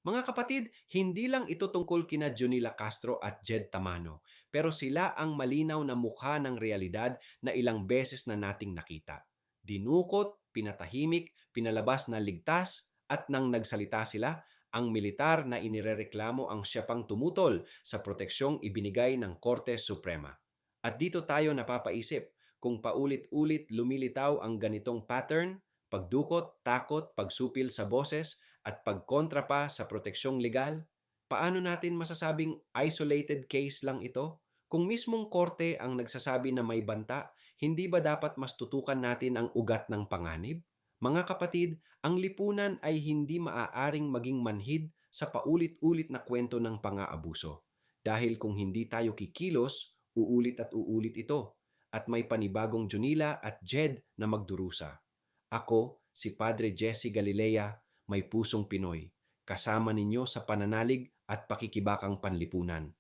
Mga kapatid, hindi lang ito tungkol kina Junila Castro at Jed Tamano, pero sila ang malinaw na mukha ng realidad na ilang beses na nating nakita. Dinukot, pinatahimik, pinalabas na ligtas, at nang nagsalita sila, ang militar na inirereklamo ang siya pang tumutol sa proteksyong ibinigay ng Korte Suprema. At dito tayo napapaisip, kung paulit-ulit lumilitaw ang ganitong pattern, pagdukot, takot, pagsupil sa boses, at pagkontra pa sa proteksyong legal, paano natin masasabing isolated case lang ito? Kung mismong korte ang nagsasabi na may banta, hindi ba dapat mas tutukan natin ang ugat ng panganib? Mga kapatid, ang lipunan ay hindi maaaring maging manhid sa paulit-ulit na kwento ng pang-aabuso. Dahil kung hindi tayo kikilos, uulit at uulit ito. At may panibagong Junila at Jed na magdurusa. Ako, si Padre Jesse Galilea, may pusong Pinoy, kasama ninyo sa pananalig at pakikibakang panlipunan.